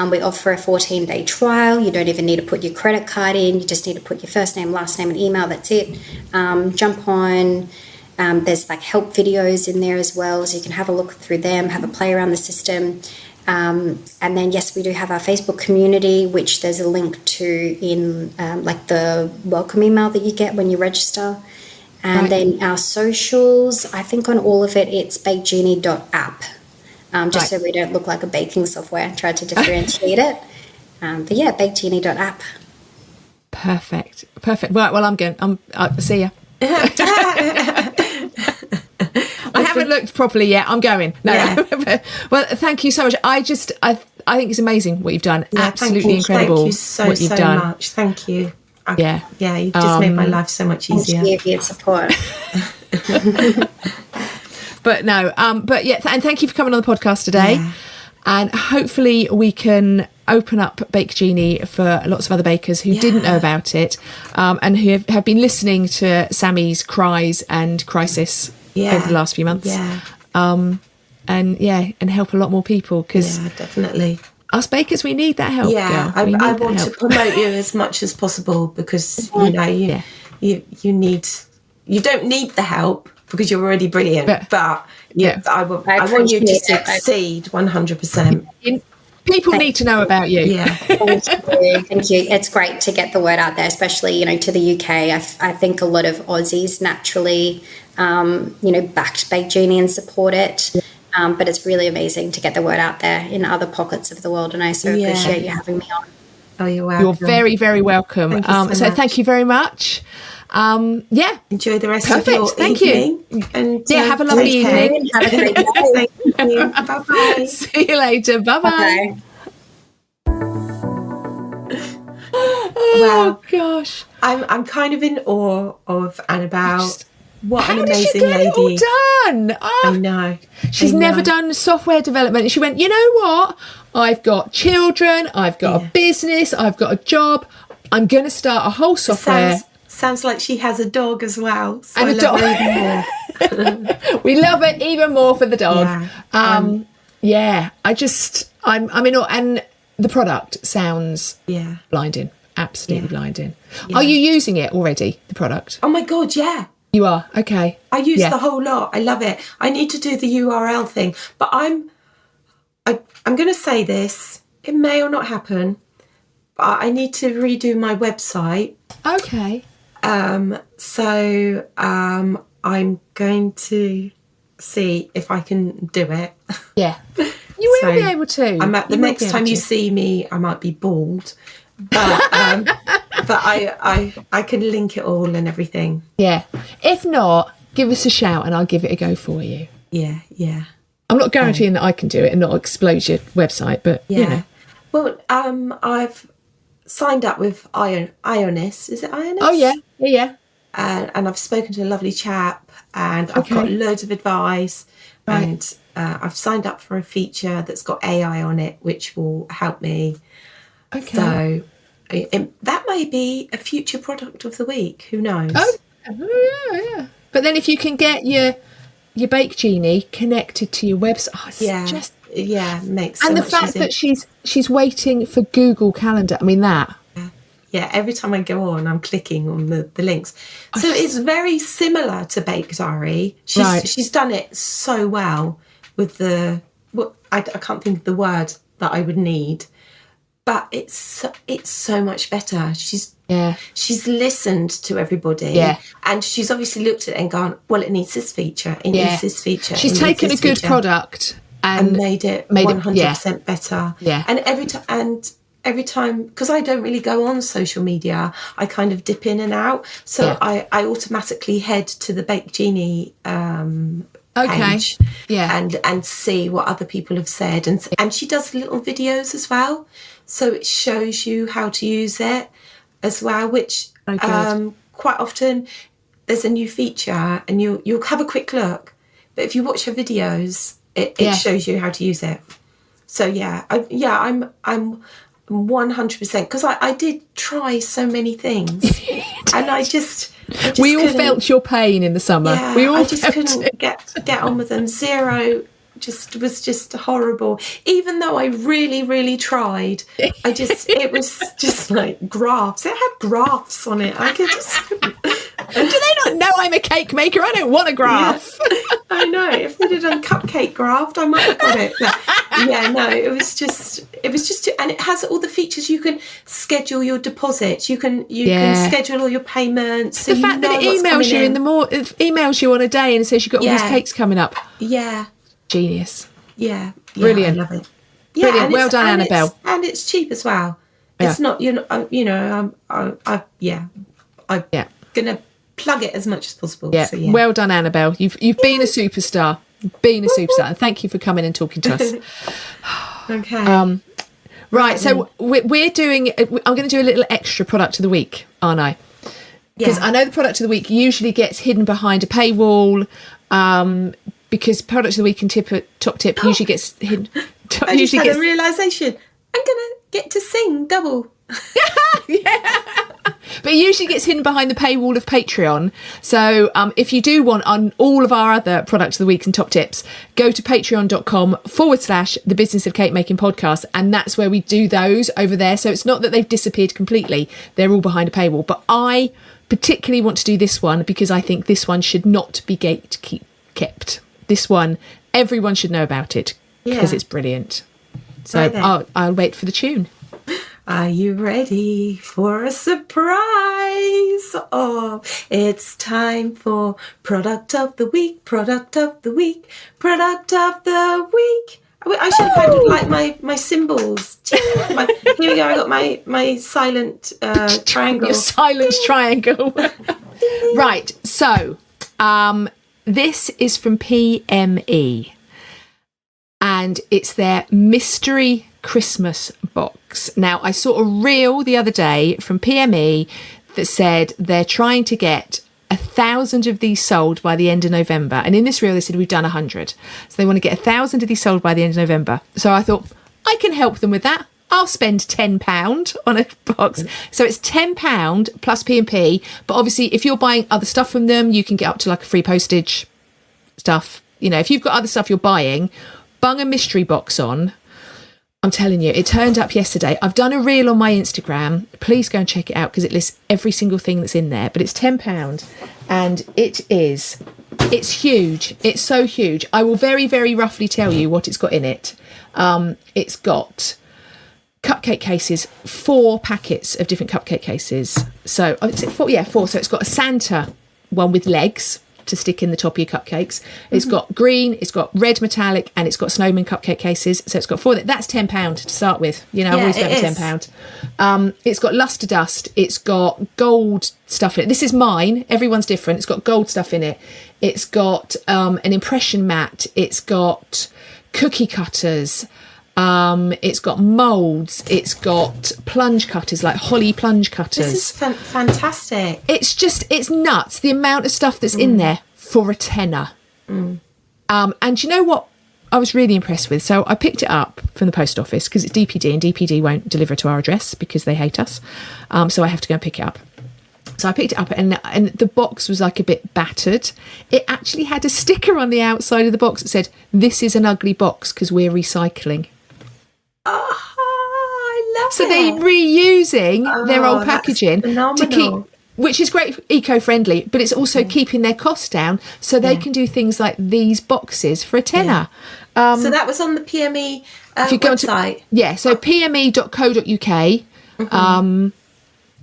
We offer a 14-day trial. You don't even need to put your credit card in. You just need to put your first name, last name, and email. That's it. Jump on. There's like help videos in there as well, so you can have a look through them, have a play around the system. And then, yes, we do have our Facebook community, which there's a link to in like the welcome email that you get when you register. And then our socials, I think on all of it, it's bakegenie.app, just so we don't look like a baking software. I tried to differentiate it. But yeah, bakegenie.app. Perfect. Right, well, I'll see ya. I haven't looked properly yet. I'm going. No. Well, thank you so much. I think it's amazing what you've done. Absolutely incredible. Thank you so much. Thank you. You just made my life so much easier. Thank you for your support. And thank you for coming on the podcast today. And hopefully we can open up Bake Genie for lots of other bakers who didn't know about it, and who have been listening to Sammie's cries and crisis over the last few months. And help a lot more people, because definitely us bakers, we need that help. I want to promote you as much as possible, because you don't need the help because you're already brilliant, but I want you to succeed 100%. People need to know about you. Thank you. It's great to get the word out there, especially, to the UK. I think a lot of Aussies naturally, backed Bake Genie and support it. But it's really amazing to get the word out there in other pockets of the world. And I so appreciate you having me on. Oh, you're welcome. You're very, very welcome. Thank you very much. Enjoy the rest of your evening. And have a lovely evening. Have a great day. Thank you. Bye-bye. See you later. Bye-bye. Wow, gosh, I'm kind of in awe of Annabel. What How an did she amazing get lady. it all done? Oh, I know. she's never done software development. And she went, you know what? I've got children. I've got a business. I've got a job. I'm going to start a whole software. Sounds like she has a dog as well. So And I a love dog. her even more. We love it even more for the dog. Yeah. I'm in awe. And the product sounds Yeah. blinding. Absolutely blinding. Yeah. Are you using it already, the product? Oh my God, yeah. You are? Okay. I use the whole lot. I love it. I need to do the URL thing. But I'm going to say this. It may or not happen. But I need to redo my website. Okay. So I'm going to see if I can do it. Yeah. You will be able to. The next time you see me, I might be bald. But I can link it all and everything. Yeah. If not, give us a shout and I'll give it a go for you. Yeah, yeah. I'm not guaranteeing that I can do it and not explode your website, but you know. Well, I've signed up with Ionis. Is it Ionis? Oh yeah, yeah. And I've spoken to a lovely chap, and I've got loads of advice. Right. And I've signed up for a feature that's got AI on it, which will help me. Okay. So that may be a future product of the week. Who knows? Oh yeah. But then if you can get your Bake Genie connected to your website, makes sense. And the fact that she's waiting for Google Calendar. I mean that. Yeah, every time I go on, I'm clicking on the links. So it's very similar to Bake Diary. She's done it so well with I can't think of the word that I would need, but it's so much better. She's listened to everybody, and she's obviously looked at it and gone, well, it needs this feature, it needs this feature. She's taken a good product and made it 100% better. Yeah, and every time, because I don't really go on social media, I kind of dip in and out. So I automatically head to the Bake Genie page and see what other people have said. And she does little videos as well. So it shows you how to use it as well, which quite often there's a new feature and you'll have a quick look. But if you watch her videos, it shows you how to use it. So I'm 100%, because I did try so many things and I just we all felt your pain in the summer. We all couldn't get on with them. Zero was just horrible. Even though I really, really tried, it was just like graphs. It had graphs on it. I couldn't. Do they not know I'm a cake maker? I don't want a graph. Yeah, I know. If they'd have done cupcake graph, I might have got it. But it was just, and it has all the features. You can schedule your deposits. You can schedule all your payments. So the fact that it emails you it emails you on a day and says you've got all these cakes coming up. Yeah. Genius. Yeah. Brilliant. I love it. Yeah, brilliant. Well done, Annabel. And it's cheap as well. It's not, I'm gonna plug it as much as possible. Yeah. So, yeah. Well done, Annabel. You've been a superstar. Been a superstar, and thank you for coming and talking to us. Okay. Right. So we're doing. I'm going to do a little extra product of the week, aren't I? Because I know the product of the week usually gets hidden behind a paywall. Because product of the week and top tip usually gets hidden. I just had a realisation. I'm gonna get to sing double. But it usually gets hidden behind the paywall of Patreon. So if you do want on all of our other products of the week and top tips, go to patreon.com/the business of cake making podcast. And that's where we do those over there. So it's not that they've disappeared completely. They're all behind a paywall. But I particularly want to do this one because I think this one should not be kept. This one, everyone should know about it because it's brilliant. So I'll wait for the tune. Are you ready for a surprise? Oh, it's time for product of the week, product of the week, product of the week. I should have had my symbols. Here we go. I got my silent triangle. Your silent triangle. Right. So this is from PME. And it's their mystery Christmas box. Now, I saw a reel the other day from PME that said they're trying to get 1,000 of these sold by the end of November. And in this reel, they said we've done 100. So they want to get 1,000 of these sold by the end of November. So I thought, I can help them with that. I'll spend £10 on a box. So it's £10 plus P&P. But obviously, if you're buying other stuff from them, you can get up to like a free postage stuff. You know, if you've got other stuff you're buying, bung a mystery box on. I'm telling you, it turned up yesterday. I've done a reel on my Instagram. Please go and check it out because it lists every single thing that's in there. But it's £10 and it's huge. It's so huge. I will very, very roughly tell you what it's got in it. It's got cupcake cases, 4 packets of different cupcake cases. So, is it 4? Yeah, 4. So it's got a Santa one with legs to stick in the top of your cupcakes. It's got green, it's got red metallic, and it's got snowman cupcake cases. So it's got 4. That's £10 to start with. You know, I've always spent £10. It's got luster dust. It's got gold stuff in it. This is mine. Everyone's different. It's got gold stuff in it. It's got an impression mat. It's got cookie cutters. It's got moulds. It's got plunge cutters, like holly plunge cutters. This is fantastic. It's nuts, the amount of stuff that's in there for a tenner. And you know what I was really impressed with? So I picked it up from the post office because it's DPD and DPD won't deliver to our address because they hate us. So I have to go and pick it up. So I picked it up and the box was like a bit battered. It actually had a sticker on the outside of the box that said, "This is an ugly box because we're recycling." Oh, I love so it. they're reusing their old packaging to keep, which is great, eco-friendly, but it's also keeping their costs down so they can do things like these boxes for a tenner. So that was on the PME if you go website. So pme.co.uk.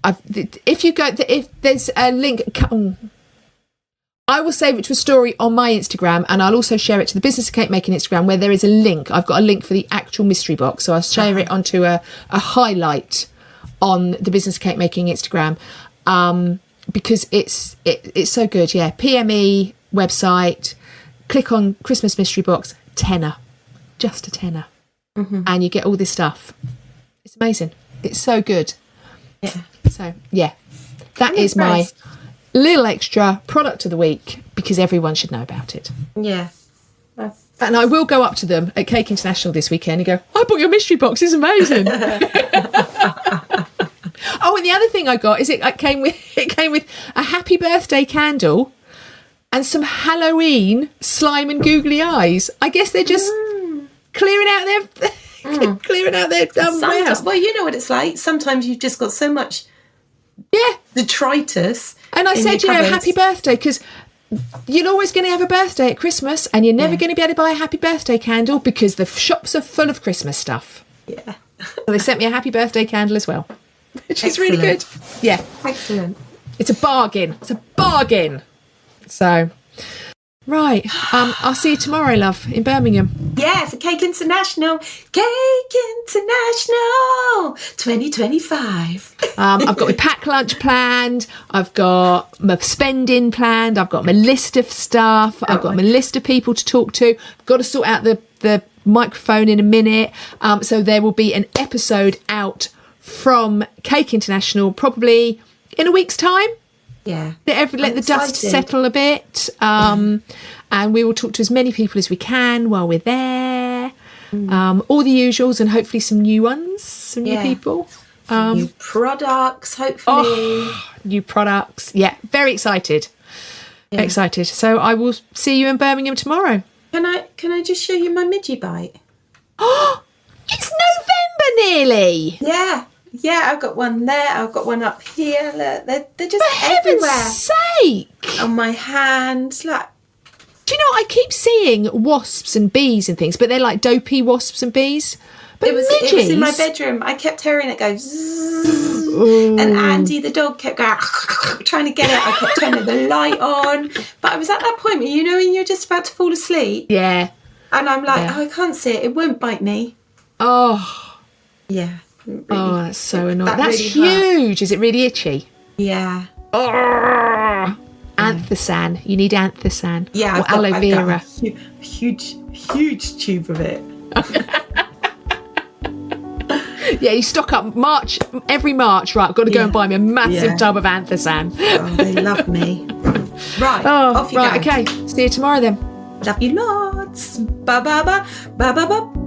If there's a link, I will save it to a story on my Instagram, and I'll also share it to the Business of Cake Making Instagram, where there is a link. I've got a link for the actual mystery box, so I'll share it onto a highlight on the Business of Cake Making Instagram, because it's so good. Yeah, PME website, click on Christmas mystery box, tenner, just a tenner, and you get all this stuff. It's amazing. It's so good. Yeah. So yeah, that is my little extra product of the week because everyone should know about it. Yeah. And I will go up to them at Cake International this weekend and go, "I bought your mystery box, it's amazing." Oh, and the other thing I got is it came with a happy birthday candle and some Halloween slime and googly eyes. I guess they're just clearing out their warehouse. Well, you know what it's like. Sometimes you've just got so much detritus. And I said, happy birthday, because you're always going to have a birthday at Christmas and you're never going to be able to buy a happy birthday candle because the shops are full of Christmas stuff. Yeah. So they sent me a happy birthday candle as well, which is really good. Yeah. Excellent. It's a bargain. So, right. I'll see you tomorrow, love, in Birmingham. Yeah, for Cake International. Cake International 2025. I've got my pack lunch planned. I've got my spending planned. I've got my list of stuff. I've got my list of people to talk to. I've got to sort out the microphone in a minute. So there will be an episode out from Cake International probably in a week's time. Yeah. Let the dust settle a bit. And we will talk to as many people as we can while we're there. All the usuals and hopefully some new ones, some new people. New products, hopefully. New products. Yeah, very excited. Yeah. Excited. So I will see you in Birmingham tomorrow. Can I just show you my midgie bite? Oh, it's November nearly. Yeah. Yeah, I've got one there. I've got one up here. Look, they're just For everywhere. Heaven's sake! On my hand. Like, do you know, I keep seeing wasps and bees and things, but they're like dopey wasps and bees. But it was in my bedroom. I kept hearing it go zzz, and Andy the dog kept going trying to get it. I kept turning the light on, but I was at that point where when you're just about to fall asleep. Yeah. And I'm like, I can't see it. It won't bite me. Oh. Yeah. Really, that's so annoying. That's really huge. Is it really itchy? Yeah. Oh. Anthosan. You need Anthosan. Yeah. Or aloe vera. I've got a huge tube of it. Yeah, you stock up every March. Right, I've got to go and buy me a massive tub of Anthosan. Oh, they love me. Right. Oh, off you right. go. Okay. See you tomorrow then. Love you lots. Ba ba ba ba ba ba.